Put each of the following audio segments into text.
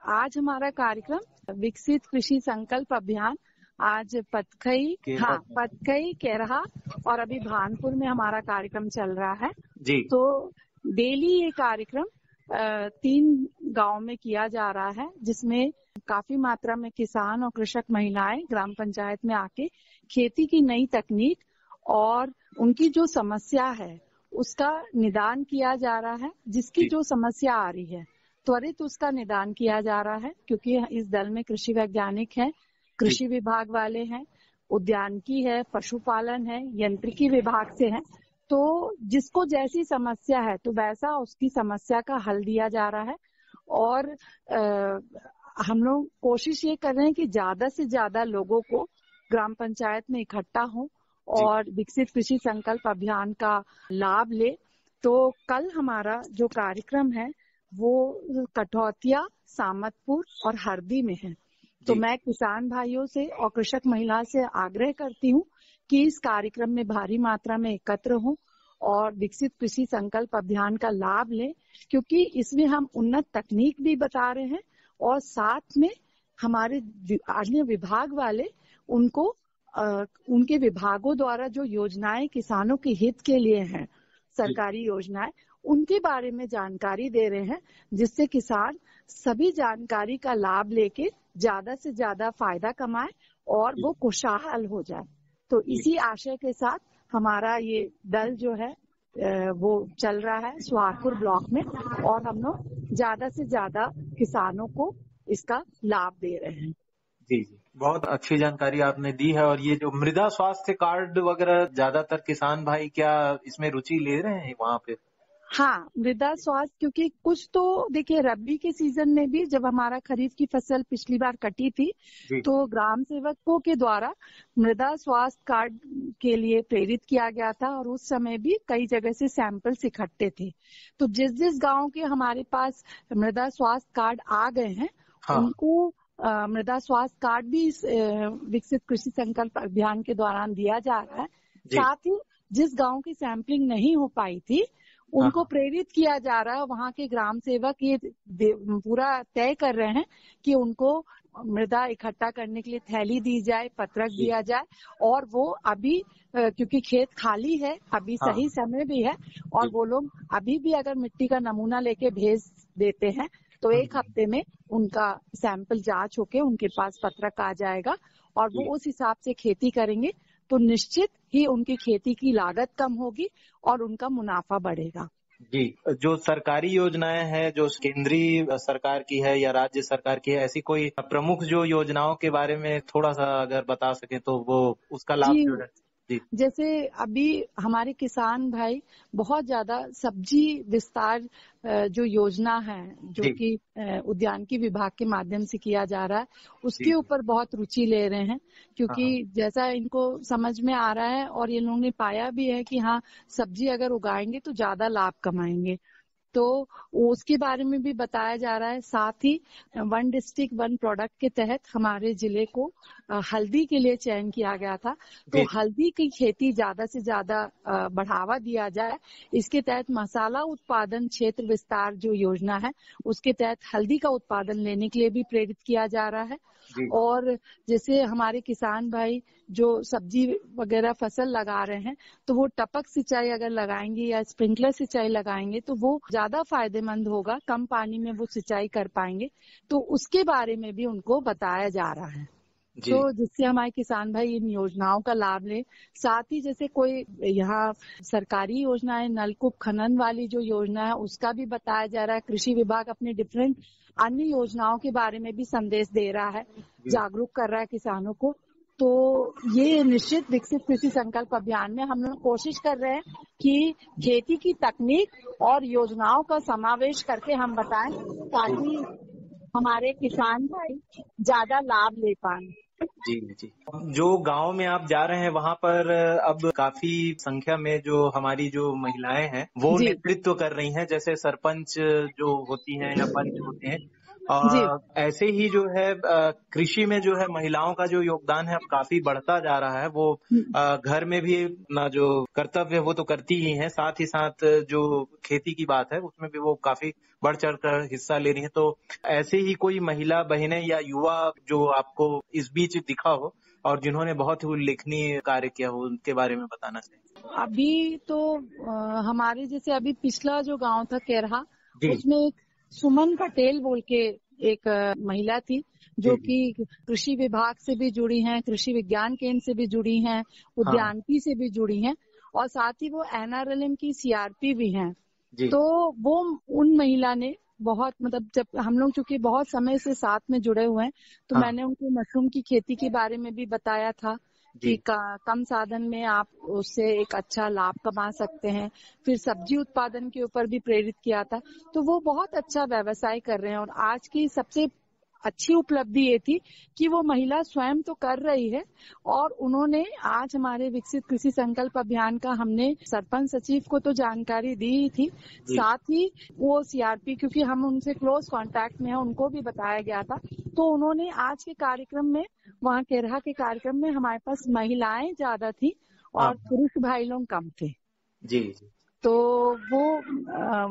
आज हमारा कार्यक्रम विकसित कृषि संकल्प अभियान आज पतखई केरहा और अभी भानपुर में हमारा कार्यक्रम चल रहा है जी। तो डेली ये कार्यक्रम 3 गांव में किया जा रहा है, जिसमें काफी मात्रा में किसान और कृषक महिलाएं ग्राम पंचायत में आके खेती की नई तकनीक और उनकी जो समस्या है उसका निदान किया जा रहा है। जिसकी जो समस्या आ रही है त्वरित उसका निदान किया जा रहा है, क्योंकि इस दल में कृषि वैज्ञानिक है, कृषि विभाग वाले हैं, उद्यानिकी है, पशुपालन है, यांत्रिकी विभाग से है। तो जिसको जैसी समस्या है तो वैसा उसकी समस्या का हल दिया जा रहा है। और हम लोग कोशिश ये कर रहे हैं कि ज्यादा से ज्यादा लोगों को ग्राम पंचायत में इकट्ठा हो और विकसित कृषि संकल्प अभियान का लाभ ले। तो कल हमारा जो कार्यक्रम है वो कठौतिया, सामतपुर और हरदी में है। तो मैं किसान भाइयों से और कृषक महिला से आग्रह करती हूँ कि इस कार्यक्रम में भारी मात्रा में एकत्र हों और विकसित कृषि संकल्प अभियान का लाभ लें, क्योंकि इसमें हम उन्नत तकनीक भी बता रहे हैं और साथ में हमारे अन्य विभाग वाले उनको उनके विभागों द्वारा जो योजनाएं किसानों के हित के लिए हैं, सरकारी योजनाएं, उनके बारे में जानकारी दे रहे हैं, जिससे किसान सभी जानकारी का लाभ लेके ज्यादा से ज्यादा फायदा कमाए और वो खुशहाल हो जाए। तो इसी आशय के साथ हमारा ये दल जो है वो चल रहा है सुहागपुर ब्लॉक में और हम लोग ज्यादा से ज्यादा किसानों को इसका लाभ दे रहे हैं। जी जी, बहुत अच्छी जानकारी आपने दी है। और ये जो मृदा स्वास्थ्य कार्ड वगैरह ज्यादातर किसान भाई क्या इसमें रुचि ले रहे हैं वहाँ पे? हाँ, मृदा स्वास्थ्य, क्योंकि कुछ तो देखिए रबी के सीजन में भी जब हमारा खरीफ की फसल पिछली बार कटी थी तो ग्राम सेवकों के द्वारा मृदा स्वास्थ्य कार्ड के लिए प्रेरित किया गया था और उस समय भी कई जगह से सैंपल्स इकट्ठे थे। तो जिस जिस गांव के हमारे पास मृदा स्वास्थ्य कार्ड आ गए हैं उनको मृदा स्वास्थ्य कार्ड भी इस विकसित कृषि संकल्प अभियान के दौरान दिया जा रहा है। साथ ही जिस गांव की सैंपलिंग नहीं हो पाई थी उनको प्रेरित किया जा रहा है। वहाँ के ग्राम सेवक ये पूरा तय कर रहे हैं कि उनको मृदा इकट्ठा करने के लिए थैली दी जाए, पत्रक दिया जाए और वो अभी क्योंकि खेत खाली है, अभी सही समय भी है और वो लोग अभी भी अगर मिट्टी का नमूना लेके भेज देते हैं तो 1 हफ्ते में उनका सैंपल जांच होके उनके पास पत्रक आ जाएगा और वो उस हिसाब से खेती करेंगे तो निश्चित ही उनकी खेती की लागत कम होगी और उनका मुनाफा बढ़ेगा। जी, जो सरकारी योजनाएं हैं जो केंद्रीय सरकार की है या राज्य सरकार की है, ऐसी कोई प्रमुख जो योजनाओं के बारे में थोड़ा सा अगर बता सके तो वो उसका लाभ जो है? जी, जैसे अभी हमारे किसान भाई बहुत ज्यादा सब्जी विस्तार जो योजना है जो कि उद्यानिकी विभाग के माध्यम से किया जा रहा है उसके ऊपर बहुत रुचि ले रहे हैं, क्योंकि जैसा इनको समझ में आ रहा है और ये लोगों ने पाया भी है कि हाँ सब्जी अगर उगाएंगे तो ज्यादा लाभ कमाएंगे। तो उसके बारे में भी बताया जा रहा है। साथ ही 1 डिस्ट्रिक्ट 1 प्रोडक्ट के तहत हमारे जिले को हल्दी के लिए चयन किया गया था। तो हल्दी की खेती ज्यादा से ज्यादा बढ़ावा दिया जाए, इसके तहत मसाला उत्पादन क्षेत्र विस्तार जो योजना है उसके तहत हल्दी का उत्पादन लेने के लिए भी प्रेरित किया जा रहा है। और जैसे हमारे किसान भाई जो सब्जी वगैरह फसल लगा रहे हैं तो वो टपक सिंचाई अगर लगाएंगे या स्प्रिंकलर सिंचाई लगाएंगे तो वो ज्यादा फायदेमंद होगा, कम पानी में वो सिंचाई कर पाएंगे। तो उसके बारे में भी उनको बताया जा रहा है तो जिससे हमारे किसान भाई इन योजनाओं का लाभ ले। साथ ही जैसे कोई यहाँ सरकारी योजना है नलकूप खनन वाली जो योजना है उसका भी बताया जा रहा है। कृषि विभाग अपने डिफरेंट अन्य योजनाओं के बारे में भी संदेश दे रहा है, जागरूक कर रहा है किसानों को। तो ये निश्चित विकसित कृषि संकल्प अभियान में हम लोग कोशिश कर रहे हैं कि खेती की तकनीक और योजनाओं का समावेश करके हम बताएं ताकि हमारे किसान भाई ज्यादा लाभ ले पाएं। जी जी, जो गांव में आप जा रहे हैं वहाँ पर अब काफी संख्या में जो हमारी जो महिलाएं हैं वो नेतृत्व कर रही हैं, जैसे सरपंच जो होती हैं या पंच होते हैं, ऐसे ही जो है कृषि में जो है महिलाओं का जो योगदान है अब काफी बढ़ता जा रहा है। वो घर में भी अपना जो कर्तव्य है वो तो करती ही है, साथ ही साथ जो खेती की बात है उसमें भी वो काफी बढ़ चढ़ कर हिस्सा ले रही है। तो ऐसे ही कोई महिला बहनें या युवा जो आपको इस बीच दिखा हो और जिन्होंने बहुत ही उल्लेखनीय कार्य किया हो, उनके बारे में बताना चाहिए। अभी तो हमारे जैसे अभी पिछला जो गांव था केरहा, जी। उसमें एक सुमन पटेल बोल के एक महिला थी जो कि कृषि विभाग से भी जुड़ी हैं, कृषि विज्ञान केंद्र से भी जुड़ी हैं, उद्यानिकी से भी जुड़ी हैं और साथ ही वो NRLM की CRP भी हैं। तो वो उन महिला ने बहुत मतलब जब हम लोग चूंकि बहुत समय से साथ में जुड़े हुए हैं तो मैंने उनको मशरूम की खेती के बारे में भी बताया था कि कम साधन में आप उससे एक अच्छा लाभ कमा सकते हैं। फिर सब्जी उत्पादन के ऊपर भी प्रेरित किया था। तो वो बहुत अच्छा व्यवसाय कर रहे हैं और आज की सबसे अच्छी उपलब्धि ये थी कि वो महिला स्वयं तो कर रही है और उन्होंने आज हमारे विकसित कृषि संकल्प अभियान का हमने सरपंच सचिव को तो जानकारी दी ही थी, साथ ही वो CRP क्योंकि हम उनसे क्लोज कांटेक्ट में है उनको भी बताया गया था। तो उन्होंने आज के कार्यक्रम में वहाँ केरहा के कार्यक्रम में हमारे पास महिलाएं ज्यादा थी और पुरुष भाई लोग कम थे। जी। तो वो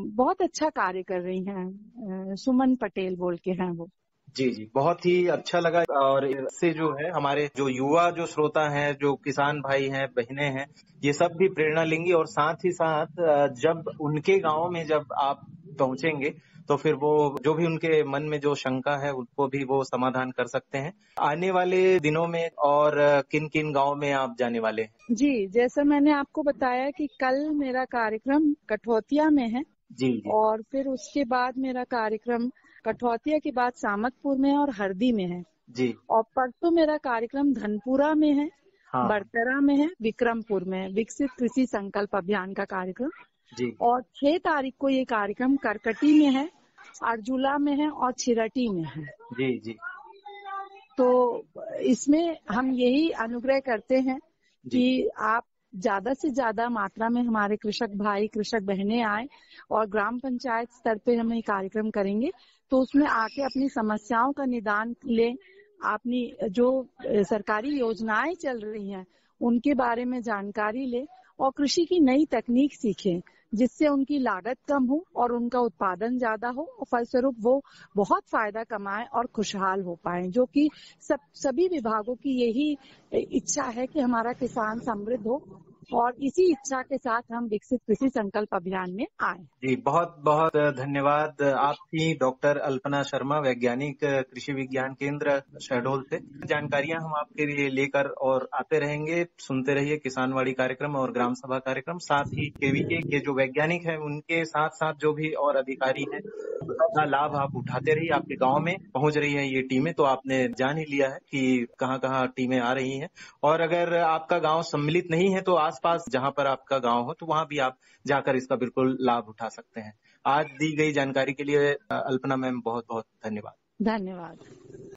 बहुत अच्छा कार्य कर रही हैं, सुमन पटेल बोल के हैं वो। जी, बहुत ही अच्छा लगा और इससे जो है हमारे जो युवा जो श्रोता हैं, जो किसान भाई हैं, बहनें हैं, ये सब भी प्रेरणा लेंगी और साथ ही साथ जब उनके गांव में जब आप पहुंचेंगे तो फिर वो जो भी उनके मन में जो शंका है उसको भी वो समाधान कर सकते हैं। आने वाले दिनों में और किन किन गाँव में आप जाने वाले हैं? जी, जैसा मैंने आपको बताया कि कल मेरा कार्यक्रम कठौतिया में है। जी। और फिर उसके बाद मेरा कार्यक्रम कठौतिया के बाद सामतपुर में और हरदी में है। जी। और परसों मेरा कार्यक्रम धनपुरा में है, बड़तरा में है, विक्रमपुर में है, विकसित कृषि संकल्प अभियान का कार्यक्रम। जी। और 6 तारीख को ये कार्यक्रम करकटी में है, अर्जुला में है और छिरटी में है। जी। तो इसमें हम यही अनुग्रह करते हैं कि आप ज्यादा से ज्यादा मात्रा में हमारे कृषक भाई कृषक बहनें आए और ग्राम पंचायत स्तर पे हम ये कार्यक्रम करेंगे तो उसमें आके अपनी समस्याओं का निदान ले, अपनी जो सरकारी योजनाएं चल रही हैं उनके बारे में जानकारी ले और कृषि की नई तकनीक सीखें जिससे उनकी लागत कम हो और उनका उत्पादन ज्यादा हो और फलस्वरूप वो बहुत फायदा कमाएं और खुशहाल हो पाएं, जो कि सभी विभागों की यही इच्छा है कि हमारा किसान समृद्ध हो और इसी इच्छा के साथ हम विकसित कृषि संकल्प अभियान में आए। जी, बहुत बहुत धन्यवाद। आप थी डॉक्टर अल्पना शर्मा, वैज्ञानिक कृषि विज्ञान केंद्र शहडोल से। जानकारियां हम आपके लिए लेकर और आते रहेंगे। सुनते रहिए किसानवाड़ी कार्यक्रम और ग्राम सभा कार्यक्रम। साथ ही केवीके के जो वैज्ञानिक है उनके साथ साथ जो भी और अधिकारी हैं उसका लाभ आप उठाते रहिए। आपके गाँव में पहुंच रही है ये टीमें, तो आपने जान ही लिया है कि कहाँ कहाँ टीमें आ रही हैं। और अगर आपका गाँव सम्मिलित नहीं है तो आसपास जहाँ पर आपका गाँव हो तो वहाँ भी आप जाकर इसका बिल्कुल लाभ उठा सकते हैं। आज दी गई जानकारी के लिए अल्पना मैम बहुत बहुत धन्यवाद। धन्यवाद।